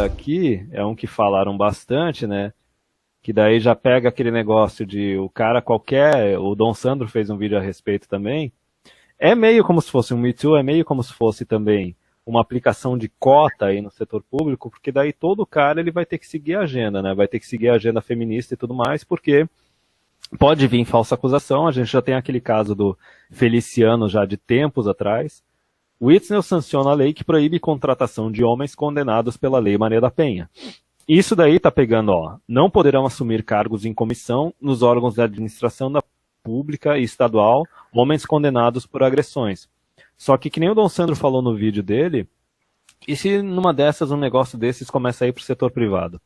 aqui é um que falaram bastante, né? Que daí já pega aquele negócio de o cara qualquer, o Dom Sandro fez um vídeo a respeito também. É meio como se fosse um Me Too, é meio como se fosse também uma aplicação de cota aí no setor público, porque daí todo cara ele vai ter que seguir a agenda, né? Vai ter que seguir a agenda feminista e tudo mais, porque pode vir falsa acusação. A gente já tem aquele caso do Feliciano já de tempos atrás. O Witzel sanciona a lei que proíbe contratação de homens condenados pela Lei Maria da Penha. Isso daí tá pegando, ó, não poderão assumir cargos em comissão nos órgãos da administração da pública e estadual, homens condenados por agressões. Só que nem o Dom Sandro falou no vídeo dele, e se numa dessas um negócio desses começa a ir pro setor privado?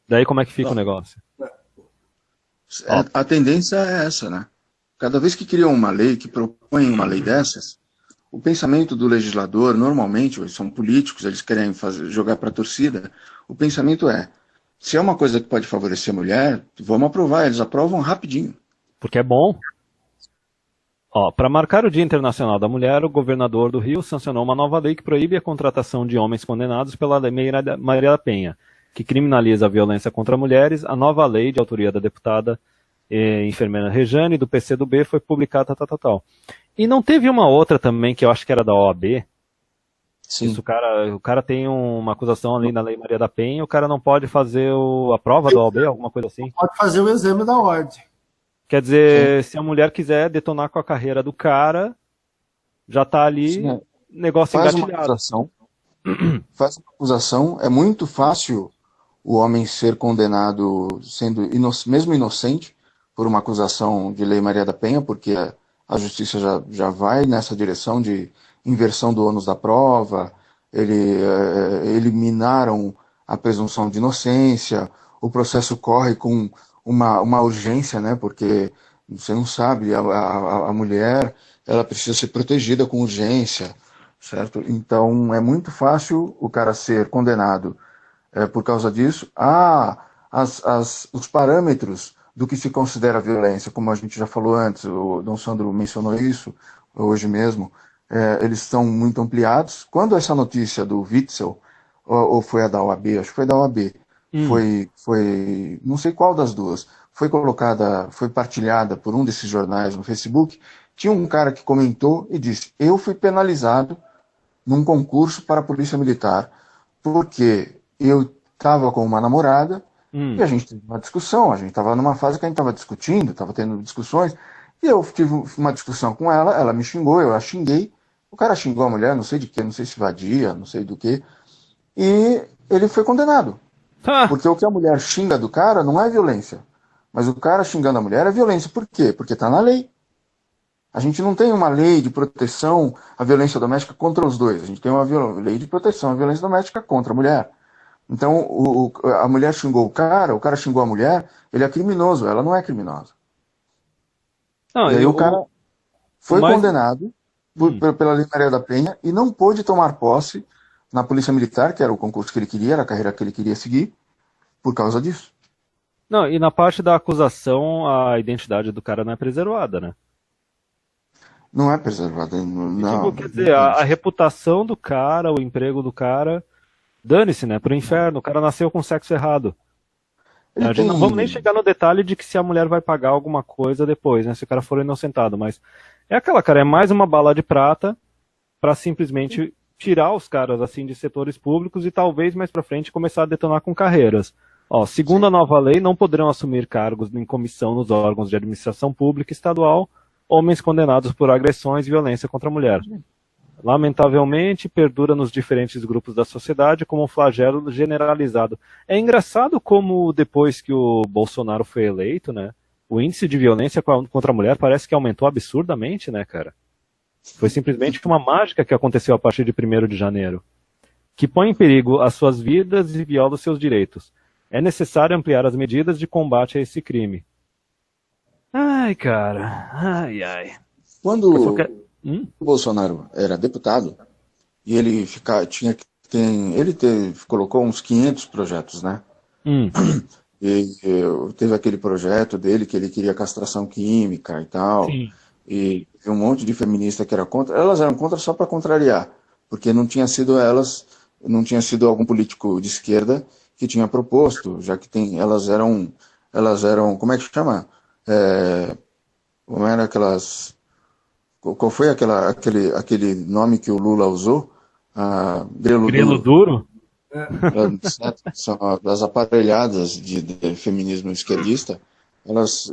Daí como é que fica o negócio? A tendência é essa, né? Cada vez que criam uma lei, que propõem uma lei dessas, o pensamento do legislador, normalmente, eles são políticos, eles querem jogar para a torcida, o pensamento é, se é uma coisa que pode favorecer a mulher, vamos aprovar, eles aprovam rapidinho. Porque é bom. Para marcar o Dia Internacional da Mulher, o governador do Rio sancionou uma nova lei que proíbe a contratação de homens condenados pela Lei Maria da Penha, que criminaliza a violência contra mulheres. A nova lei, de autoria da deputada enfermeira Rejane, do PCdoB, foi publicada, tal. E não teve uma outra também, que eu acho que era da OAB? Sim. Isso, o cara tem uma acusação ali na Lei Maria da Penha, o cara não pode fazer a prova da OAB, alguma coisa assim? Pode fazer o exame da ordem. Quer dizer, se a mulher quiser detonar com a carreira do cara, já tá ali, Sim, negócio faz engatilhado. Faz uma acusação, é muito fácil o homem ser condenado sendo mesmo inocente por uma acusação de Lei Maria da Penha, porque a justiça já vai nessa direção de inversão do ônus da prova, eliminaram a presunção de inocência, o processo corre com uma urgência, né, porque você não sabe, a mulher ela precisa ser protegida com urgência, certo? Então é muito fácil o cara ser condenado por causa disso. Os parâmetros do que se considera violência, como a gente já falou antes, o Dom Sandro mencionou isso hoje mesmo, eles estão muito ampliados. Quando essa notícia do Witzel, ou foi a da OAB, acho que foi da OAB, foi não sei qual das duas, foi partilhada por um desses jornais no Facebook, tinha um cara que comentou e disse, eu fui penalizado num concurso para a Polícia Militar, porque eu estava com uma namorada, e a gente teve uma discussão, a gente estava numa fase que a gente estava discutindo, estava tendo discussões, e eu tive uma discussão com ela me xingou, eu a xinguei, o cara xingou a mulher, não sei de quê, não sei se vadia, não sei do que, e ele foi condenado. Porque o que a mulher xinga do cara não é violência, mas o cara xingando a mulher é violência. Por quê? Porque está na lei. A gente não tem uma lei de proteção à violência doméstica contra os dois, a gente tem uma lei de proteção à violência doméstica contra a mulher. Então, a mulher xingou o cara xingou a mulher, ele é criminoso, ela não é criminosa. Não, e aí o cara foi condenado pela Lei Maria da Penha e não pôde tomar posse na Polícia Militar, que era o concurso que ele queria, era a carreira que ele queria seguir, por causa disso. Não, e na parte da acusação, a identidade do cara não é preservada, né? Não é preservada. Não, quer dizer, a reputação do cara, o emprego do cara, dane-se, né? Pro inferno, o cara nasceu com sexo errado. Não vamos nem chegar no detalhe de que se a mulher vai pagar alguma coisa depois, né? Se o cara for inocentado, mas é aquela, cara, é mais uma bala de prata pra simplesmente tirar os caras assim de setores públicos e talvez mais pra frente começar a detonar com carreiras. Segundo a nova lei, não poderão assumir cargos em comissão nos órgãos de administração pública estadual homens condenados por agressões e violência contra a mulher. Lamentavelmente, perdura nos diferentes grupos da sociedade como um flagelo generalizado. É engraçado como depois que o Bolsonaro foi eleito, né, o índice de violência contra a mulher parece que aumentou absurdamente, né, cara? Foi simplesmente uma mágica que aconteceu a partir de 1º de janeiro, que põe em perigo as suas vidas e viola os seus direitos. É necessário ampliar as medidas de combate a esse crime. Ai, cara. Ai. Quando o Bolsonaro era deputado, e ele colocou uns 500 projetos, né? E teve aquele projeto dele que ele queria castração química e tal. Sim. E um monte de feminista que era contra. Elas eram contra só para contrariar, porque não tinha sido elas não tinha sido algum político de esquerda que tinha proposto, já que elas eram, como é que chama? Como era aquelas, qual foi aquele nome que o Lula usou? Grelo Grelo duro. duro? São as aparelhadas de feminismo esquerdista.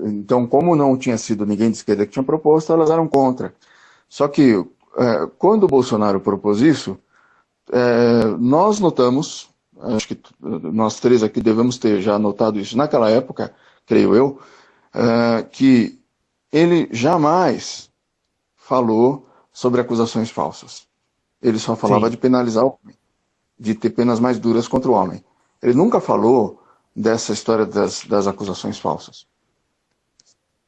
Então, como não tinha sido ninguém de esquerda que tinha proposto, elas eram contra. Só que, quando o Bolsonaro propôs isso, nós notamos, acho que nós três aqui devemos ter já notado isso naquela época, creio eu, que ele jamais falou sobre acusações falsas. Ele só falava Sim. de penalizar o homem, de ter penas mais duras contra o homem. Ele nunca falou dessa história das acusações falsas.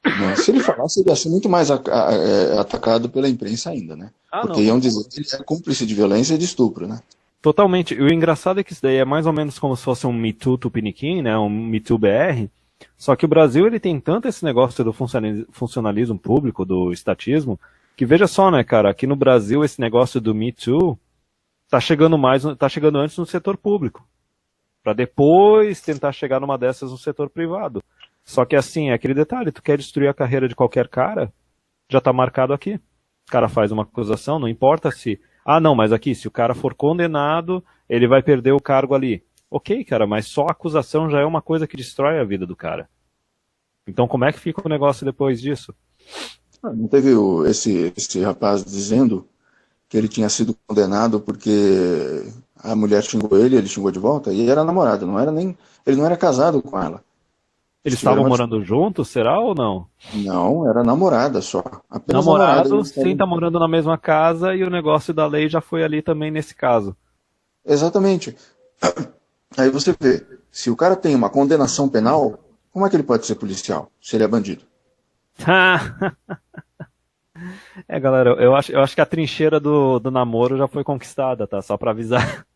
Né? Se ele falasse, ele ia ser muito mais atacado pela imprensa ainda, né? Porque Não. iam dizer que ele é cúmplice de violência e de estupro, né? Totalmente. E o engraçado é que isso daí é mais ou menos como se fosse um Me Too Tupiniquim, né? Um Me Too BR. Só que o Brasil ele tem tanto esse negócio do funcionalismo público, do estatismo, que veja só, né, cara, aqui no Brasil esse negócio do Me Too tá chegando antes no setor público, para depois tentar chegar numa dessas no setor privado. Só que assim, é aquele detalhe, tu quer destruir a carreira de qualquer cara, já tá marcado aqui. O cara faz uma acusação, não importa se, não, mas aqui, se o cara for condenado, ele vai perder o cargo ali. Ok, cara, mas só a acusação já é uma coisa que destrói a vida do cara. Então como é que fica o negócio depois disso? Não teve esse rapaz dizendo que ele tinha sido condenado porque a mulher xingou ele xingou de volta, e era namorado, ele não era casado com ela. Eles estavam morando juntos, será ou não? Não, era namorada só. Apenas namorado, sem estar morando na mesma casa, e o negócio da lei já foi ali também nesse caso. Exatamente. Aí você vê, se o cara tem uma condenação penal, como é que ele pode ser policial, se ele é bandido? Galera, eu acho que a trincheira do namoro já foi conquistada, tá? Só pra avisar.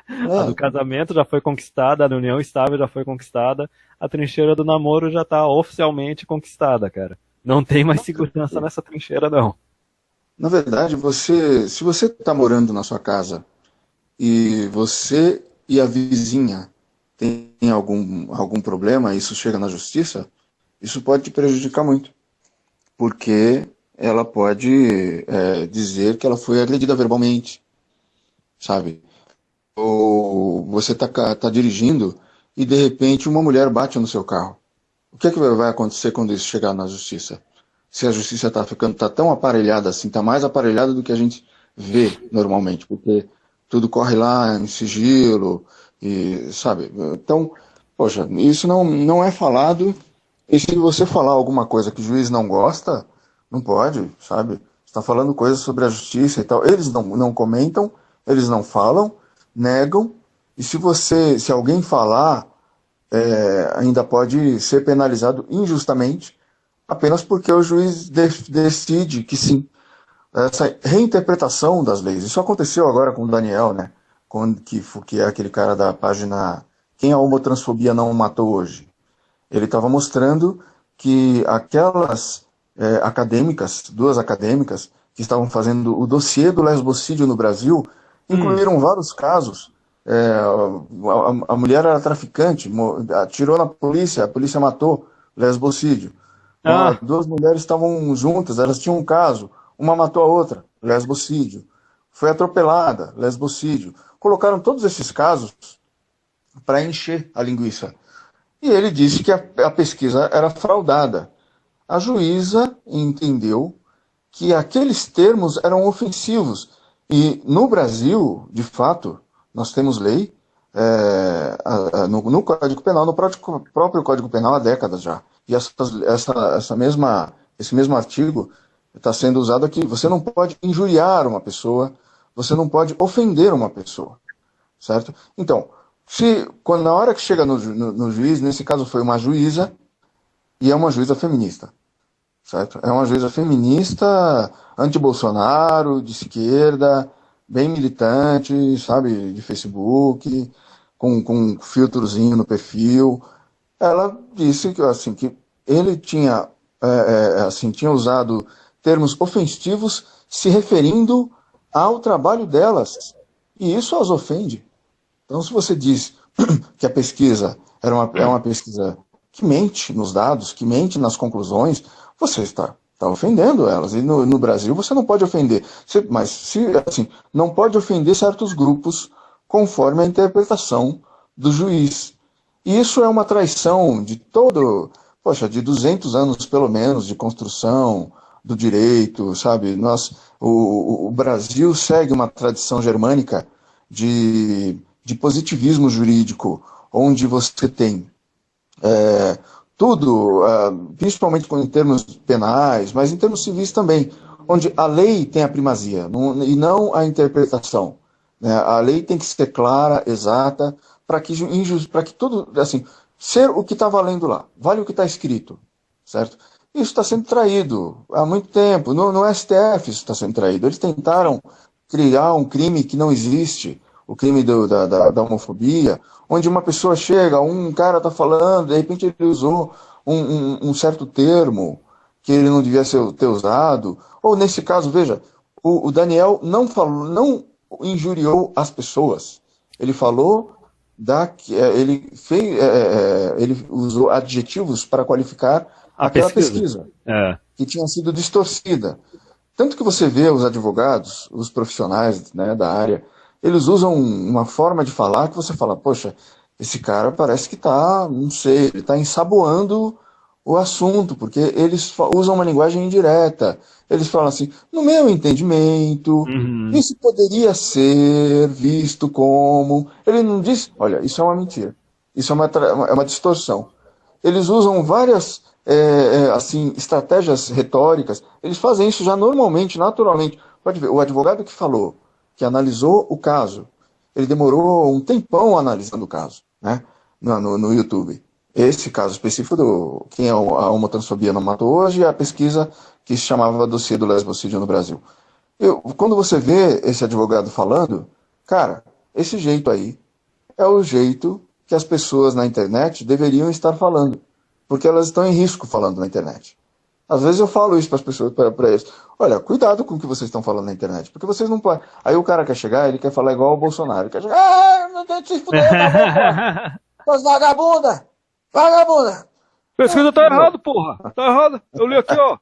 A do casamento já foi conquistada, a da união estável já foi conquistada, a trincheira do namoro já tá oficialmente conquistada, cara. Não tem mais segurança nessa trincheira, não. Na verdade, se você tá morando na sua casa e você e a vizinha tem algum problema, isso chega na justiça, isso pode te prejudicar muito. Porque ela pode dizer que ela foi agredida verbalmente, sabe? Ou você tá dirigindo e de repente uma mulher bate no seu carro. O que vai acontecer quando isso chegar na justiça? Se a justiça tá tão aparelhada assim, tá mais aparelhada do que a gente vê normalmente, porque tudo corre lá em sigilo, e sabe? Então, poxa, isso não é falado, e se você falar alguma coisa que o juiz não gosta, não pode, sabe? Você está falando coisas sobre a justiça e tal, eles não comentam, eles não falam, negam, e se alguém falar, ainda pode ser penalizado injustamente, apenas porque o juiz decide que sim. Essa reinterpretação das leis. Isso aconteceu agora com o Daniel, né? Que é aquele cara da página Quem a Homotransfobia Não Matou Hoje. Ele estava mostrando que aquelas duas acadêmicas, que estavam fazendo o dossiê do lesbocídio no Brasil, incluíram vários casos. A mulher era traficante, atirou na polícia, a polícia matou, lesbocídio. Duas mulheres estavam juntas, elas tinham um caso, uma matou a outra, lesbocídio. Foi atropelada, lesbocídio. Colocaram todos esses casos para encher a linguiça. E ele disse que a pesquisa era fraudada. A juíza entendeu que aqueles termos eram ofensivos. E no Brasil, de fato, nós temos lei no Código Penal, no próprio Código Penal há décadas já. E esse mesmo artigo está sendo usado aqui. Você não pode injuriar uma pessoa, você não pode ofender uma pessoa, certo? Então, na hora que chega no juiz, nesse caso foi uma juíza, e é uma juíza feminista, certo? É uma juíza feminista, anti-Bolsonaro, de esquerda, bem militante, sabe, de Facebook, com um filtrozinho no perfil. Ela disse que ele tinha usado termos ofensivos se referindo ao trabalho delas. E isso as ofende. Então, se você diz que a pesquisa é uma pesquisa que mente nos dados, que mente nas conclusões, você está ofendendo elas. E no Brasil você não pode ofender. Mas, assim, não pode ofender certos grupos conforme a interpretação do juiz. E isso é uma traição de 200 anos pelo menos de construção do direito, sabe? O Brasil segue uma tradição germânica de positivismo jurídico, onde você tem tudo, principalmente em termos penais, mas em termos civis também, onde a lei tem a primazia e não a interpretação. Né? A lei tem que ser clara, exata, para que tudo, assim, ser o que está valendo lá, vale o que está escrito, certo? Isso está sendo traído há muito tempo, no STF isso está sendo traído. Eles tentaram criar um crime que não existe, o crime da homofobia, onde uma pessoa chega, um cara está falando, de repente ele usou um certo termo que ele não devia ter usado, ou nesse caso, veja, o Daniel não injuriou as pessoas, ele falou ele usou adjetivos para qualificar aquela pesquisa que tinha sido distorcida. Tanto que você vê os advogados, os profissionais, né, da área, eles usam uma forma de falar que você fala, poxa, esse cara parece que está, não sei, ele está ensaboando o assunto, porque eles usam uma linguagem indireta. Eles falam assim, no meu entendimento, isso poderia ser visto como... Ele não diz, olha, isso é uma mentira, isso é uma distorção. Eles usam várias assim, estratégias retóricas, eles fazem isso já normalmente, naturalmente. Pode ver, o advogado que falou, que analisou o caso, ele demorou um tempão analisando o caso, né, no YouTube. Esse caso específico do quem a homotransfobia não matou hoje é a pesquisa que se chamava Dossiê do Lesbocídio no Brasil. Quando você vê esse advogado falando, cara, esse jeito aí é o jeito que as pessoas na internet deveriam estar falando, porque elas estão em risco falando na internet. Às vezes eu falo isso para as pessoas, para eles, olha, cuidado com o que vocês estão falando na internet, porque vocês não podem... Aí o cara quer chegar, ele quer falar igual ao Bolsonaro, ele quer chegar, não tem que se fuder, vagabunda! Vagabunda! Pesquisa tá errado, porra! Tá errado! Eu li aqui, ó!